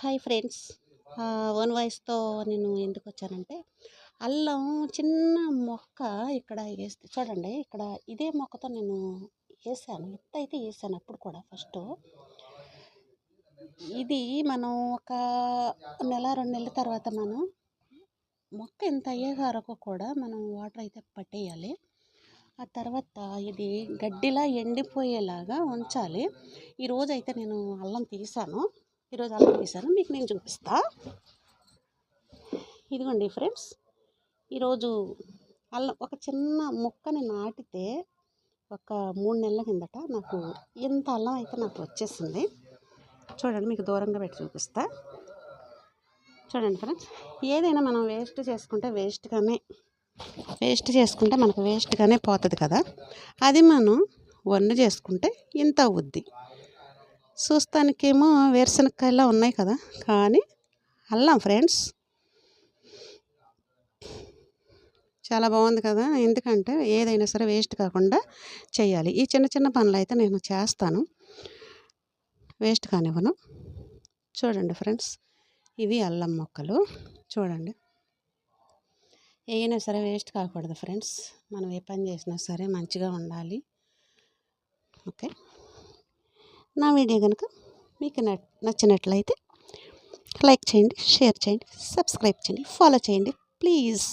Hi friends. Own వాయిస్‌తో నేను ఎందుకొచ్చానంటే, అల్లం చిన్న మొక్క ఇక్కడ చూడండి. ఇక్కడ ఇదే మొక్కతో నేను విత్తయితే ఏసాను అప్పుడు కూడా ఫస్టు. ఇది మనం ఒక నెల, 2 నెలల తర్వాత మొక్క ఇంత అయ్యేంత వరకు కూడా మనం వాటర్ అయితే పట్టేయాలి. ఆ తర్వాత ఇది గడ్డిలా ఎండిపోయేలాగా ఉంచాలి. ఈరోజైతే నేను అల్లం తీశాను. మీకు నేను చూపిస్తా. ఇదిగోండి ఫ్రెండ్స్. ఈరోజు అల్లం ఒక చిన్న మొక్కని నాటితే ఒక 3 నెలల కిందట నాకు ఇంత అల్లం అయితే నాకు వచ్చేసింది. చూడండి, మీకు దూరంగా పెట్టి చూపిస్తా. చూడండి ఫ్రెండ్స్, ఏదైనా మనం వేస్ట్ చేసుకుంటే మనకు వేస్ట్గానే పోతుంది కదా. అది మనం వన్ను చేసుకుంటే ఇంత అవుద్ది. చూస్తానికేమో వేరుశనక్కాయలా ఉన్నాయి కదా, కానీ అల్లం ఫ్రెండ్స్ చాలా బాగుంది కదా. ఎందుకంటే ఏదైనా సరే వేస్ట్ కాకుండా చేయాలి. ఈ చిన్న చిన్న పనులు అయితే నేను చేస్తాను, వేస్ట్ కానివ్వను. చూడండి ఫ్రెండ్స్, ఇవి అల్లం మొక్కలు. చూడండి, ఏదైనా సరే వేస్ట్ కాకూడదు ఫ్రెండ్స్. మనం ఏ పని చేసినా సరే మంచిగా ఉండాలి. ఓకే, నా వీడియో కనుక మీకు నచ్చినట్లయితే లైక్ చేయండి, షేర్ చేయండి, సబ్స్క్రైబ్ చేయండి, ఫాలో చేయండి ప్లీజ్.